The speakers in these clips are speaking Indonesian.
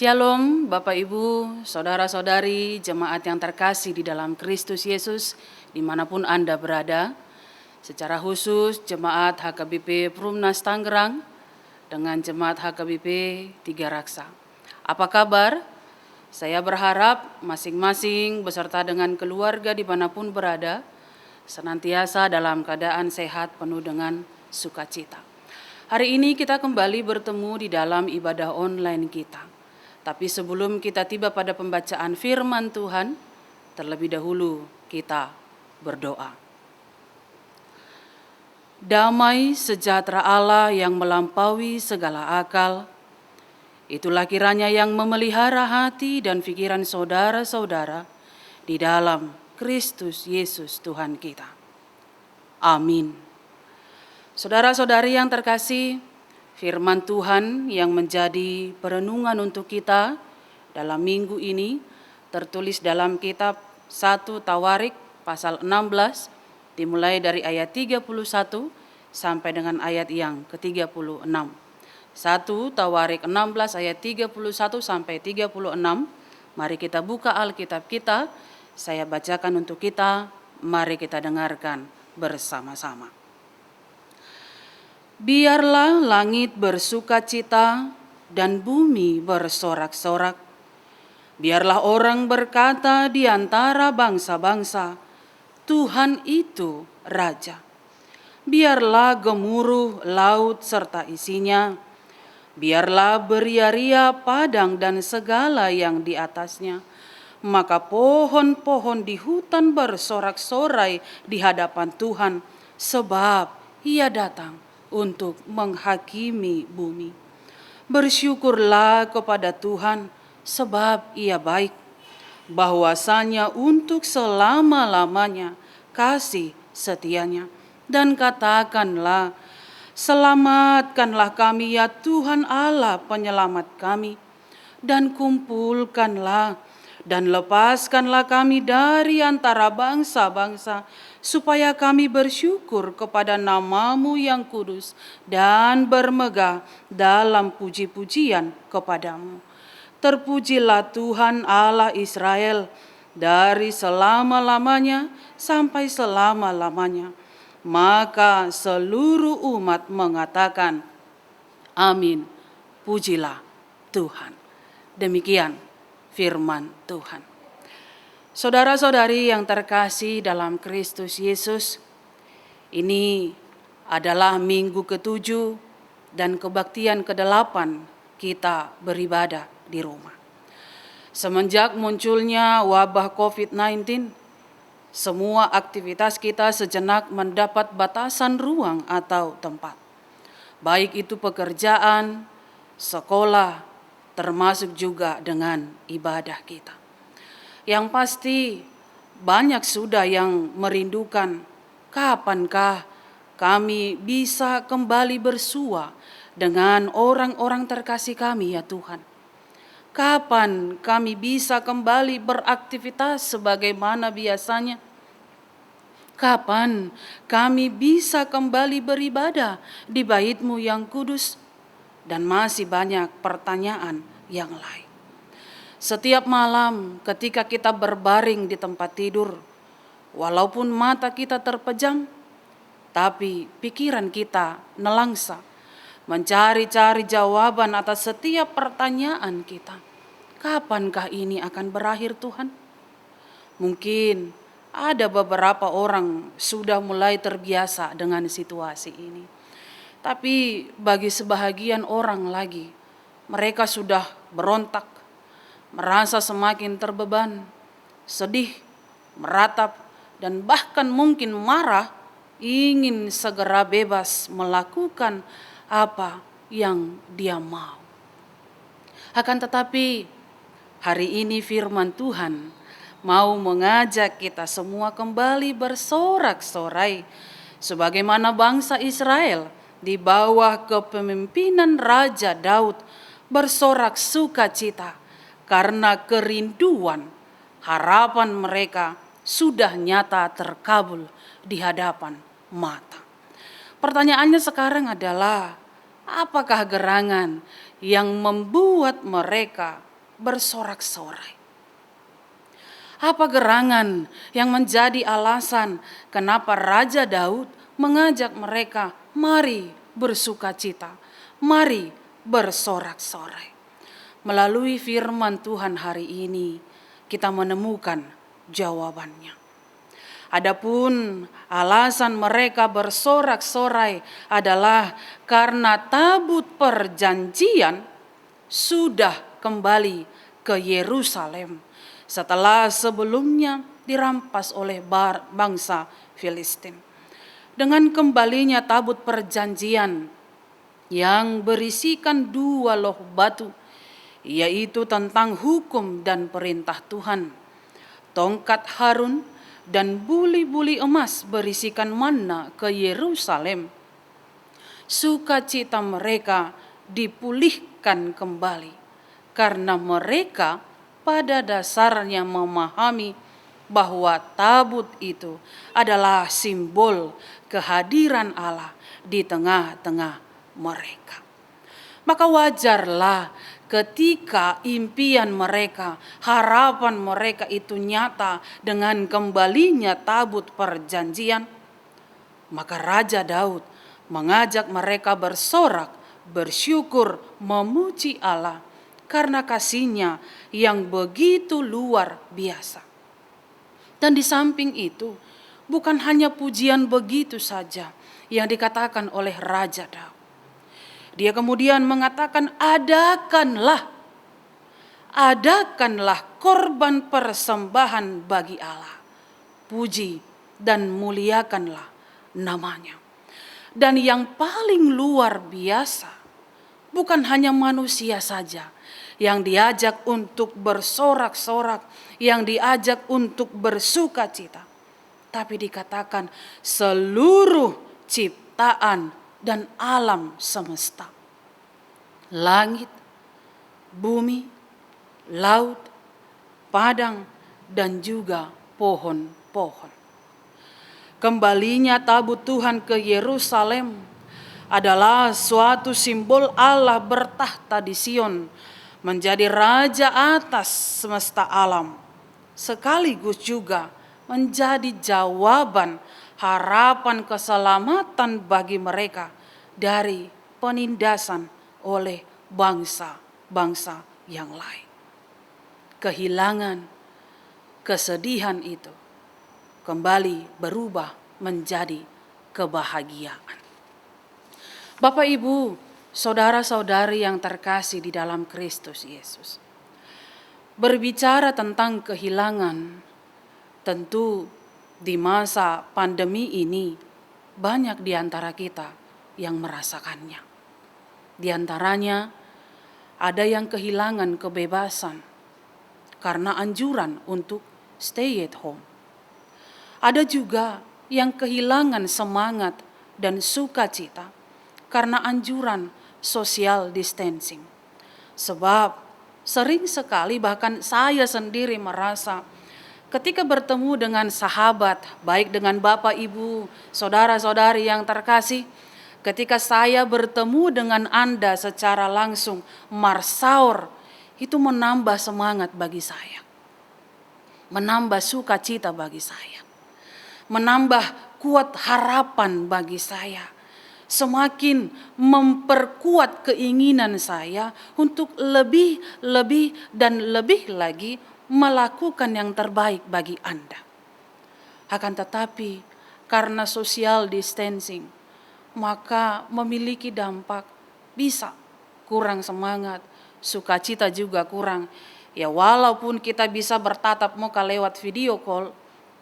Shalom Bapak Ibu, Saudara-saudari, jemaat yang terkasih di dalam Kristus Yesus dimanapun Anda berada. Secara khusus jemaat HKBP Perumnas Tangerang dengan jemaat HKBP Tiga Raksa. Apa kabar? Saya berharap masing-masing beserta dengan keluarga dimanapun berada senantiasa dalam keadaan sehat penuh dengan sukacita. Hari ini kita kembali bertemu di dalam ibadah online kita. Tapi sebelum kita tiba pada pembacaan firman Tuhan, terlebih dahulu kita berdoa. Damai sejahtera Allah yang melampaui segala akal, itulah kiranya yang memelihara hati dan pikiran saudara-saudara di dalam Kristus Yesus Tuhan kita. Amin. Saudara-saudari yang terkasih, firman Tuhan yang menjadi perenungan untuk kita dalam minggu ini tertulis dalam kitab 1 Tawarik pasal 16 dimulai dari ayat 31 sampai dengan ayat yang ke-36. 1 Tawarik 16 ayat 31 sampai 36. Mari kita buka Alkitab kita, saya bacakan untuk kita, mari kita dengarkan bersama-sama. Biarlah langit bersukacita dan bumi bersorak-sorak. Biarlah orang berkata di antara bangsa-bangsa, Tuhan itu Raja. Biarlah gemuruh laut serta isinya. Biarlah beria-ria padang dan segala yang di atasnya. Maka pohon-pohon di hutan bersorak-sorai di hadapan Tuhan, sebab Ia datang untuk menghakimi bumi. Bersyukurlah kepada Tuhan, sebab Ia baik, bahwasanya untuk selama-lamanya kasih setianya. Dan katakanlah, selamatkanlah kami ya Tuhan Allah penyelamat kami, dan kumpulkanlah dan lepaskanlah kami dari antara bangsa-bangsa, supaya kami bersyukur kepada nama-Mu yang kudus dan bermegah dalam puji-pujian kepadamu. Terpujilah Tuhan Allah Israel dari selama-lamanya sampai selama-lamanya. Maka seluruh umat mengatakan, Amin, pujilah Tuhan. Demikian firman Tuhan. Saudara-saudari yang terkasih dalam Kristus Yesus, ini adalah minggu ke-7 dan kebaktian ke-8 kita beribadah di rumah. Semenjak munculnya wabah COVID-19, semua aktivitas kita sejenak mendapat batasan ruang atau tempat. Baik itu pekerjaan, sekolah, termasuk juga dengan ibadah kita. Yang pasti banyak sudah yang merindukan kapankah kami bisa kembali bersua dengan orang-orang terkasih kami ya Tuhan. Kapan kami bisa kembali beraktivitas sebagaimana biasanya? Kapan kami bisa kembali beribadah di bait-Mu yang kudus? Dan masih banyak pertanyaan yang lain. Setiap malam ketika kita berbaring di tempat tidur, walaupun mata kita terpejam, tapi pikiran kita nelangsa, mencari-cari jawaban atas setiap pertanyaan kita. Kapankah ini akan berakhir Tuhan? Mungkin ada beberapa orang sudah mulai terbiasa dengan situasi ini. Tapi bagi sebahagian orang lagi, mereka sudah berontak, merasa semakin terbeban, sedih, meratap, dan bahkan mungkin marah, ingin segera bebas melakukan apa yang dia mau. Akan tetapi, hari ini firman Tuhan mau mengajak kita semua kembali bersorak-sorai, sebagaimana bangsa Israel di bawah kepemimpinan Raja Daud bersorak sukacita, karena kerinduan, harapan mereka sudah nyata terkabul di hadapan mata. Pertanyaannya sekarang adalah, apakah gerangan yang membuat mereka bersorak-sorai. Apa gerangan yang menjadi alasan kenapa Raja Daud mengajak mereka, mari bersukacita, mari bersorak-sorai. Melalui firman Tuhan hari ini, kita menemukan jawabannya. Adapun alasan mereka bersorak-sorai adalah karena tabut perjanjian sudah kembali ke Yerusalem setelah sebelumnya dirampas oleh bangsa Filistin. Dengan kembalinya tabut perjanjian yang berisikan 2 loh batu, yaitu tentang hukum dan perintah Tuhan, tongkat Harun dan buli-buli emas berisikan manna ke Yerusalem, sukacita mereka dipulihkan kembali karena mereka pada dasarnya memahami bahwa tabut itu adalah simbol kehadiran Allah di tengah-tengah mereka. Maka wajarlah ketika impian mereka, harapan mereka itu nyata dengan kembalinya tabut perjanjian, maka Raja Daud mengajak mereka bersorak, bersyukur, memuji Allah karena kasih-Nya yang begitu luar biasa. Dan di samping itu, bukan hanya pujian begitu saja yang dikatakan oleh Raja Daud. Dia kemudian mengatakan, adakanlah korban persembahan bagi Allah. Puji dan muliakanlah namanya. Dan yang paling luar biasa, bukan hanya manusia saja yang diajak untuk bersorak-sorak, yang diajak untuk bersukacita, tapi dikatakan seluruh ciptaan dan alam semesta. Langit, bumi, laut, padang, dan juga pohon-pohon. Kembalinya tabut Tuhan ke Yerusalem adalah suatu simbol Allah bertahta di Sion, menjadi raja atas semesta alam, sekaligus juga menjadi jawaban harapan keselamatan bagi mereka dari penindasan oleh bangsa-bangsa yang lain. Kehilangan, kesedihan itu kembali berubah menjadi kebahagiaan. Bapak, Ibu, saudara-saudari yang terkasih di dalam Kristus Yesus, berbicara tentang kehilangan, tentu di masa pandemi ini banyak di antara kita yang merasakannya. Di antaranya ada yang kehilangan kebebasan karena anjuran untuk stay at home. Ada juga yang kehilangan semangat dan sukacita karena anjuran social distancing. Sebab sering sekali bahkan saya sendiri merasa ketika bertemu dengan sahabat, baik dengan Bapak, Ibu, saudara-saudari yang terkasih, ketika saya bertemu dengan Anda secara langsung, marsaur, itu menambah semangat bagi saya. Menambah sukacita bagi saya. Menambah kuat harapan bagi saya. Semakin memperkuat keinginan saya untuk lebih dan lebih lagi melakukan yang terbaik bagi Anda. Akan tetapi karena social distancing, maka memiliki dampak bisa kurang semangat, sukacita juga kurang. Ya walaupun kita bisa bertatap muka lewat video call,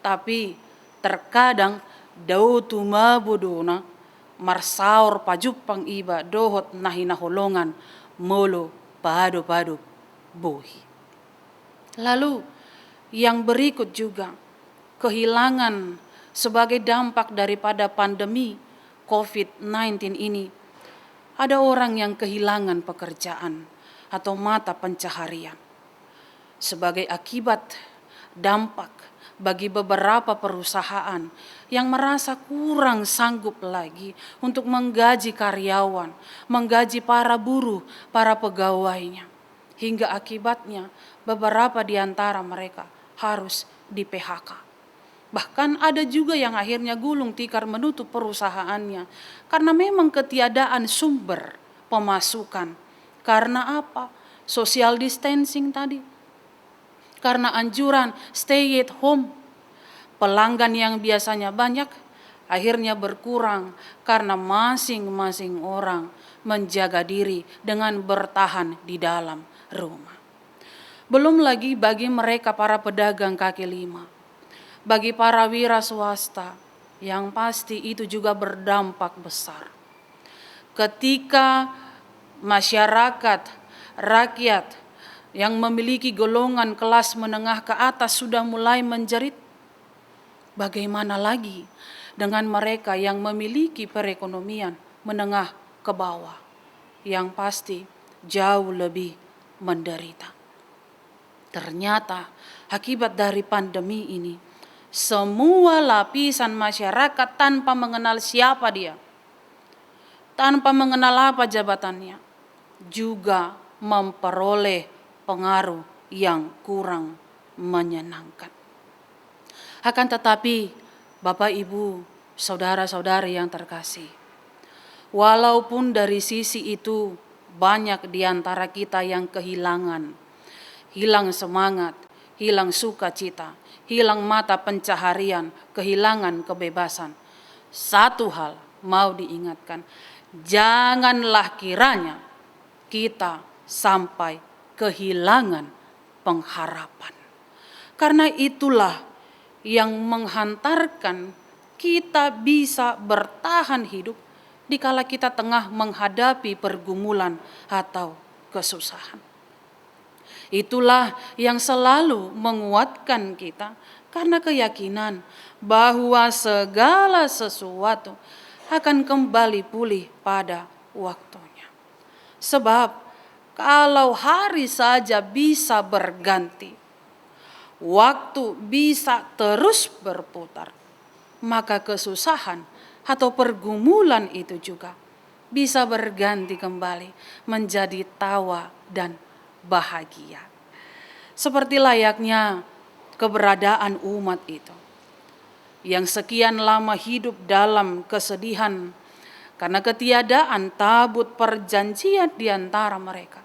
tapi terkadang dautuma bodona marsaur pajupang iba dohot nahinaholongan molo pado bohi. Lalu yang berikut juga kehilangan sebagai dampak daripada pandemi COVID-19 ini. Ada orang yang kehilangan pekerjaan atau mata pencaharian. Sebagai akibat dampak bagi beberapa perusahaan yang merasa kurang sanggup lagi untuk menggaji karyawan, menggaji para buruh, para pegawainya. hingga akibatnya beberapa di antara mereka harus di PHK. Bahkan ada juga yang akhirnya gulung tikar menutup perusahaannya karena memang ketiadaan sumber pemasukan. Karena apa? Social distancing tadi. Karena anjuran stay at home. Pelanggan yang biasanya banyak akhirnya berkurang karena masing-masing orang menjaga diri dengan bertahan di dalam rumah. Belum lagi bagi mereka para pedagang kaki lima, bagi para wira swasta, yang pasti itu juga berdampak besar. Ketika masyarakat, rakyat yang memiliki golongan kelas menengah ke atas sudah mulai menjerit, bagaimana lagi dengan mereka yang memiliki perekonomian menengah ke bawah, yang pasti jauh lebih menderita. Ternyata akibat dari pandemi ini, semua lapisan masyarakat tanpa mengenal siapa dia, tanpa mengenal apa jabatannya, juga memperoleh pengaruh yang kurang menyenangkan. Akan tetapi, Bapak, Ibu, saudara-saudari yang terkasih, walaupun dari sisi itu banyak di antara kita yang kehilangan, hilang semangat, hilang sukacita, hilang mata pencaharian, kehilangan kebebasan. Satu hal mau diingatkan, janganlah kiranya kita sampai kehilangan pengharapan. Karena itulah yang menghantarkan kita bisa bertahan hidup dikala kita tengah menghadapi pergumulan atau kesusahan. Itulah yang selalu menguatkan kita karena keyakinan bahwa segala sesuatu akan kembali pulih pada waktunya. Sebab kalau hari saja bisa berganti, waktu bisa terus berputar, maka kesusahan atau pergumulan itu juga bisa berganti kembali menjadi tawa dan bahagia. Seperti layaknya keberadaan umat itu yang sekian lama hidup dalam kesedihan karena ketiadaan tabut perjanjian di antara mereka,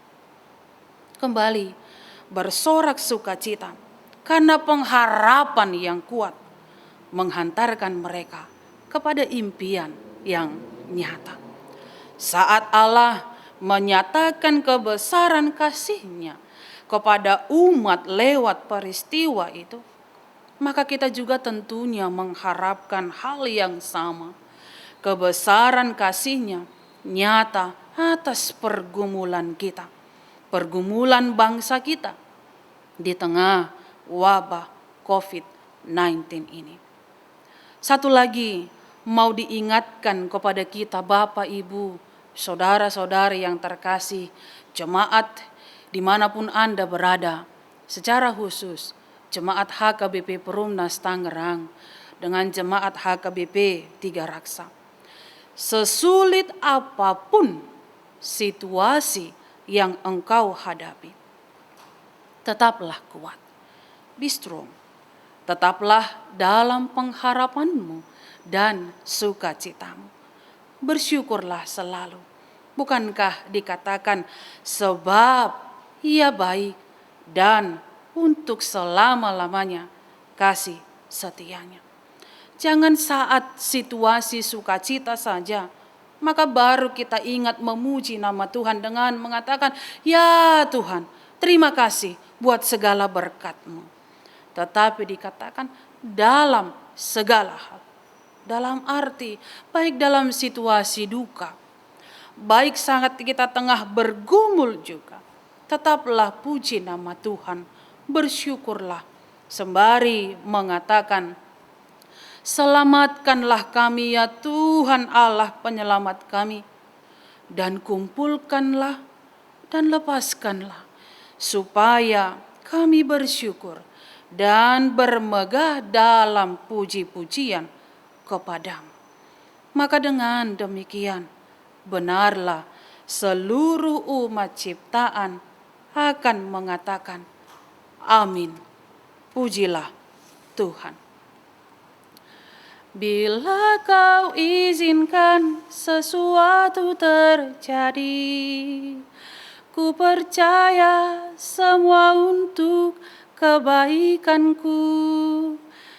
kembali bersorak sukacita karena pengharapan yang kuat menghantarkan mereka kepada impian yang nyata. Saat Allah menyatakan kebesaran kasih-Nya kepada umat lewat peristiwa itu, maka kita juga tentunya mengharapkan hal yang sama. Kebesaran kasih-Nya nyata atas pergumulan kita, pergumulan bangsa kita di tengah wabah COVID-19 ini. Satu lagi mau diingatkan kepada kita, Bapak, Ibu, saudara-saudari yang terkasih, jemaat dimanapun Anda berada, secara khusus jemaat HKBP Perumnas Tangerang dengan jemaat HKBP Tiga Raksa. Sesulit apapun situasi yang engkau hadapi, tetaplah kuat, be strong, tetaplah dalam pengharapanmu dan sukacitamu. Bersyukurlah selalu. Bukankah dikatakan sebab Ia baik dan untuk selama-lamanya kasih setianya. Jangan saat situasi sukacita saja, maka baru kita ingat memuji nama Tuhan dengan mengatakan, ya Tuhan, terima kasih buat segala berkat-Mu. Tetapi dikatakan dalam segala hal. Dalam arti, baik dalam situasi duka, baik saat kita tengah bergumul juga, tetaplah puji nama Tuhan, bersyukurlah, sembari mengatakan, selamatkanlah kami ya Tuhan Allah penyelamat kami, dan kumpulkanlah dan lepaskanlah, supaya kami bersyukur dan bermegah dalam puji-pujian kepadamu. Maka dengan demikian, benarlah seluruh umat ciptaan akan mengatakan, amin. Pujilah Tuhan. Bila kau izinkan sesuatu terjadi, ku percaya semua untuk kebaikanku.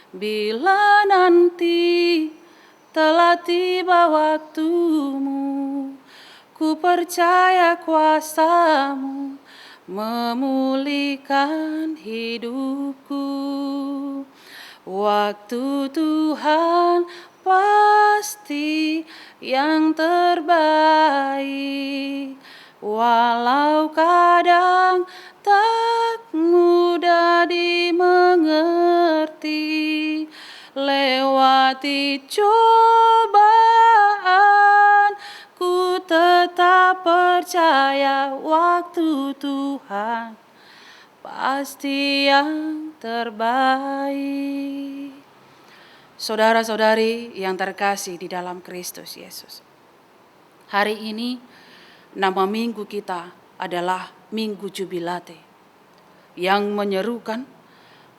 Bila nanti telah tiba waktumu, ku percaya kuasa-Mu memulihkan hidupku. Waktu Tuhan pasti yang terbaik, walau kadang tak mudah dimengerti. Lewati cobaan, ku tetap percaya waktu Tuhan pasti yang terbaik. Saudara-saudari yang terkasih di dalam Kristus Yesus, hari ini nama minggu kita adalah Minggu Jubilate, yang menyerukan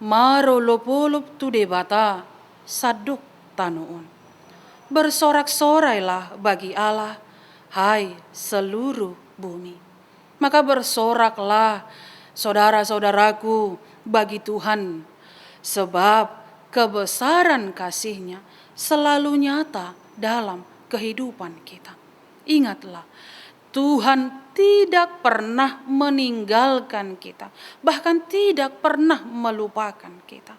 Maro lopolop tu debata saduk tanuun. Bersorak-sorailah bagi Allah, hai seluruh bumi. Maka bersoraklah saudara-saudaraku bagi Tuhan, sebab kebesaran kasih-Nya selalu nyata dalam kehidupan kita. Ingatlah, Tuhan tidak pernah meninggalkan kita, bahkan tidak pernah melupakan kita.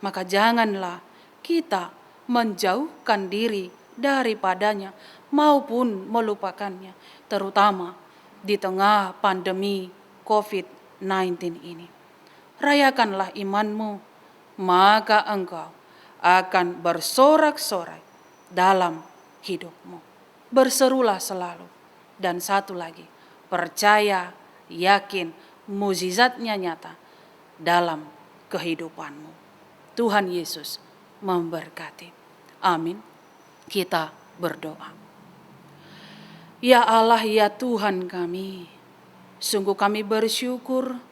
Maka janganlah kita menjauhkan diri daripadanya maupun melupakannya, terutama di tengah pandemi COVID-19 ini. Rayakanlah imanmu, maka engkau akan bersorak-sorai dalam hidupmu. Berserulah selalu. Dan satu lagi, percaya, yakin, mukjizatnya nyata dalam kehidupanmu. Tuhan Yesus memberkati. Amin. Kita berdoa. Ya Allah, ya Tuhan kami, sungguh kami bersyukur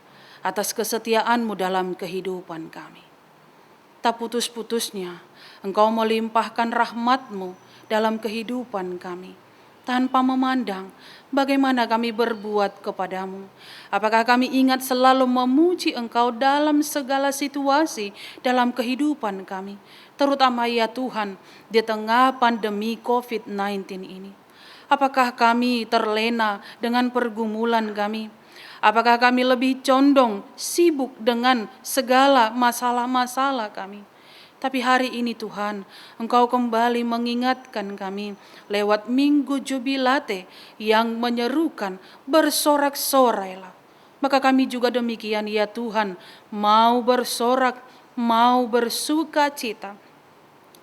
atas kesetiaan-Mu dalam kehidupan kami. Tak putus-putusnya Engkau melimpahkan rahmat-Mu dalam kehidupan kami, tanpa memandang bagaimana kami berbuat kepadamu. Apakah kami ingat selalu memuji Engkau dalam segala situasi dalam kehidupan kami, terutama ya Tuhan di tengah pandemi COVID-19 ini. Apakah kami terlena dengan pergumulan kami? Apakah kami lebih condong sibuk dengan segala masalah-masalah kami? Tapi hari ini Tuhan, Engkau kembali mengingatkan kami lewat Minggu Jubilate yang menyerukan bersorak-sorailah. Maka kami juga demikian ya Tuhan, mau bersorak, mau bersuka cita,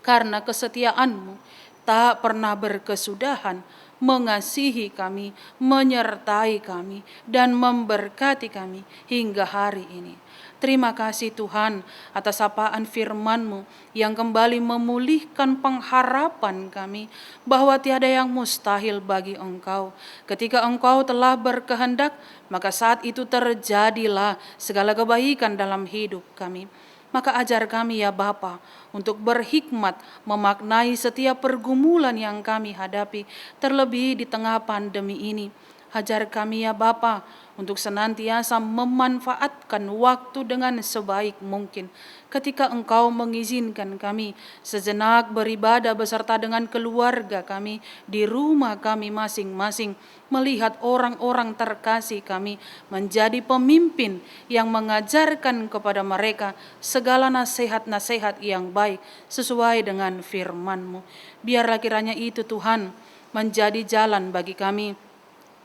karena kesetiaan-Mu tak pernah berkesudahan mengasihi kami, menyertai kami, dan memberkati kami hingga hari ini. Terima kasih Tuhan atas sapaan firman-Mu yang kembali memulihkan pengharapan kami bahwa tiada yang mustahil bagi Engkau. Ketika Engkau telah berkehendak, maka saat itu terjadilah segala kebaikan dalam hidup kami. Maka ajar kami ya Bapa untuk berhikmat memaknai setiap pergumulan yang kami hadapi, terlebih di tengah pandemi ini. Ajar kami ya Bapa untuk senantiasa memanfaatkan waktu dengan sebaik mungkin. Ketika Engkau mengizinkan kami sejenak beribadah beserta dengan keluarga kami di rumah kami masing-masing, melihat orang-orang terkasih kami menjadi pemimpin yang mengajarkan kepada mereka segala nasihat-nasihat yang baik sesuai dengan firman-Mu. Biarlah kiranya itu Tuhan menjadi jalan bagi kami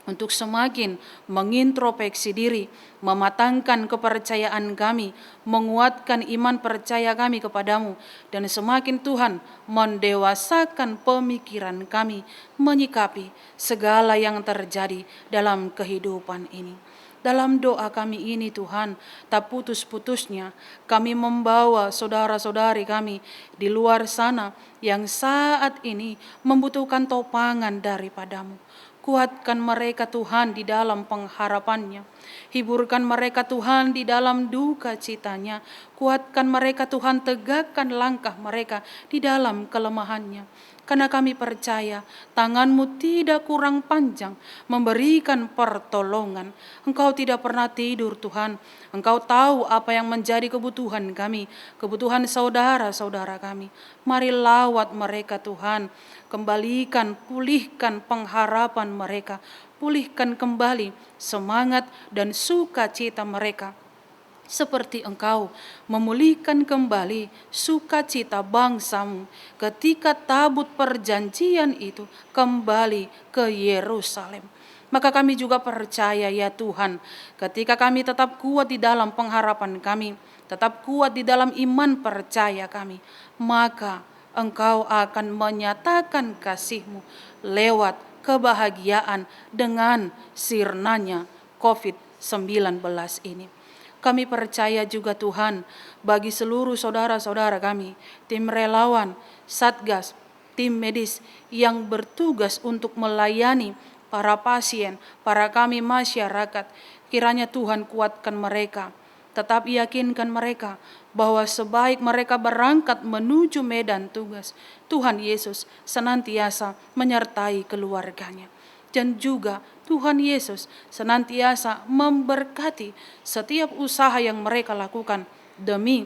untuk semakin mengintrospeksi diri, mematangkan kepercayaan kami, menguatkan iman percaya kami kepadamu, dan semakin Tuhan mendewasakan pemikiran kami menyikapi segala yang terjadi dalam kehidupan ini. Dalam doa kami ini Tuhan, tak putus-putusnya kami membawa saudara-saudari kami di luar sana yang saat ini membutuhkan topangan daripadamu. Kuatkan mereka Tuhan di dalam pengharapannya. Hiburkan mereka Tuhan di dalam duka citanya. Kuatkan mereka Tuhan, tegakkan langkah mereka di dalam kelemahannya. Karena kami percaya tangan-Mu tidak kurang panjang memberikan pertolongan. Engkau tidak pernah tidur Tuhan. Engkau tahu apa yang menjadi kebutuhan kami, kebutuhan saudara-saudara kami. Mari lawat mereka Tuhan. Kembalikan, pulihkan pengharapan mereka. Pulihkan kembali semangat dan sukacita mereka. Seperti Engkau memulihkan kembali sukacita bangsa-Mu ketika tabut perjanjian itu kembali ke Yerusalem. Maka kami juga percaya ya Tuhan, ketika kami tetap kuat di dalam pengharapan kami, tetap kuat di dalam iman percaya kami, maka Engkau akan menyatakan kasih-Mu lewat kebahagiaan dengan sirnanya COVID-19 ini. Kami percaya juga Tuhan, bagi seluruh saudara-saudara kami, tim relawan, satgas, tim medis yang bertugas untuk melayani para pasien, para kami masyarakat, kiranya Tuhan kuatkan mereka. Tetap yakinkan mereka bahwa sebaik mereka berangkat menuju medan tugas, Tuhan Yesus senantiasa menyertai keluarganya. Dan juga Tuhan Yesus senantiasa memberkati setiap usaha yang mereka lakukan demi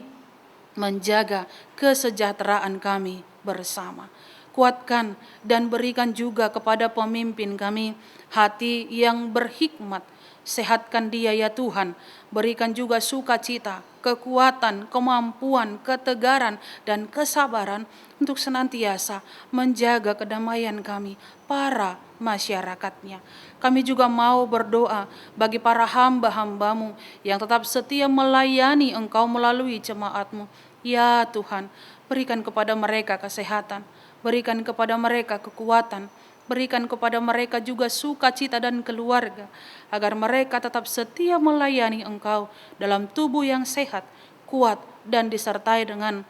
menjaga kesejahteraan kami bersama. Kuatkan dan berikan juga kepada pemimpin kami hati yang berhikmat. Sehatkan dia ya Tuhan, berikan juga sukacita, kekuatan, kemampuan, ketegaran, dan kesabaran untuk senantiasa menjaga kedamaian kami, para masyarakatnya. Kami juga mau berdoa bagi para hamba-hamba-Mu yang tetap setia melayani Engkau melalui jemaat-Mu. Ya Tuhan, berikan kepada mereka kesehatan, berikan kepada mereka kekuatan, berikan kepada mereka juga sukacita dan keluarga, agar mereka tetap setia melayani Engkau dalam tubuh yang sehat, kuat, dan disertai dengan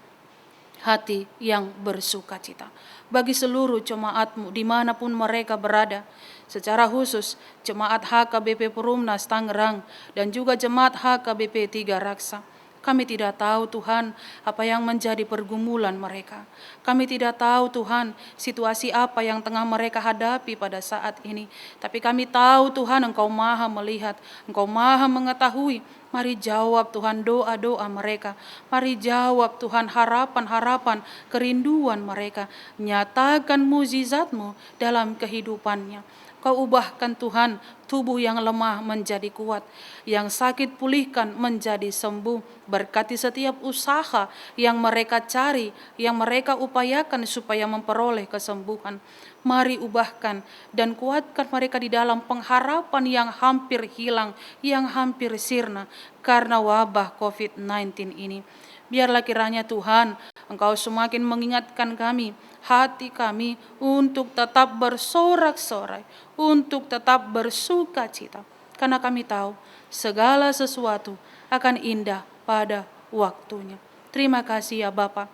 hati yang bersukacita. Bagi seluruh jemaat-Mu dimanapun mereka berada, secara khusus jemaat HKBP Perumnas Tangerang dan juga jemaat HKBP 3 Raksa. Kami tidak tahu Tuhan apa yang menjadi pergumulan mereka. Kami tidak tahu Tuhan situasi apa yang tengah mereka hadapi pada saat ini. Tapi kami tahu Tuhan Engkau maha melihat, Engkau maha mengetahui. Mari jawab Tuhan doa-doa mereka. Mari jawab Tuhan harapan-harapan, kerinduan mereka. Nyatakan mukjizat-Mu dalam kehidupannya. Kau ubahkan Tuhan tubuh yang lemah menjadi kuat, yang sakit pulihkan menjadi sembuh. Berkati setiap usaha yang mereka cari, yang mereka upayakan supaya memperoleh kesembuhan. Mari ubahkan dan kuatkan mereka di dalam pengharapan yang hampir hilang, yang hampir sirna karena wabah COVID-19 ini. Biarlah kiranya Tuhan, Engkau semakin mengingatkan kami, hati kami untuk tetap bersorak-sorai, untuk tetap bersuka cita. Karena kami tahu segala sesuatu akan indah pada waktunya. Terima kasih ya Bapa.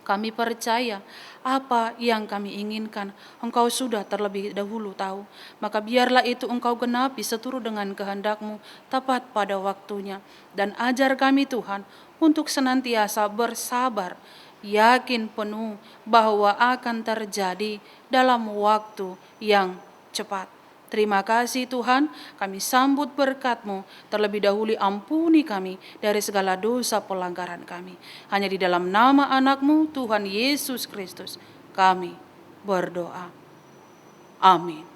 Kami percaya apa yang kami inginkan Engkau sudah terlebih dahulu tahu. Maka biarlah itu Engkau genapi seturut dengan kehendak-Mu tepat pada waktunya. Dan ajar kami Tuhan untuk senantiasa bersabar, yakin penuh bahwa akan terjadi dalam waktu yang cepat. Terima kasih Tuhan, kami sambut berkat-Mu. Terlebih dahulu ampuni kami dari segala dosa pelanggaran kami. Hanya di dalam nama anak-Mu Tuhan Yesus Kristus kami berdoa. Amin.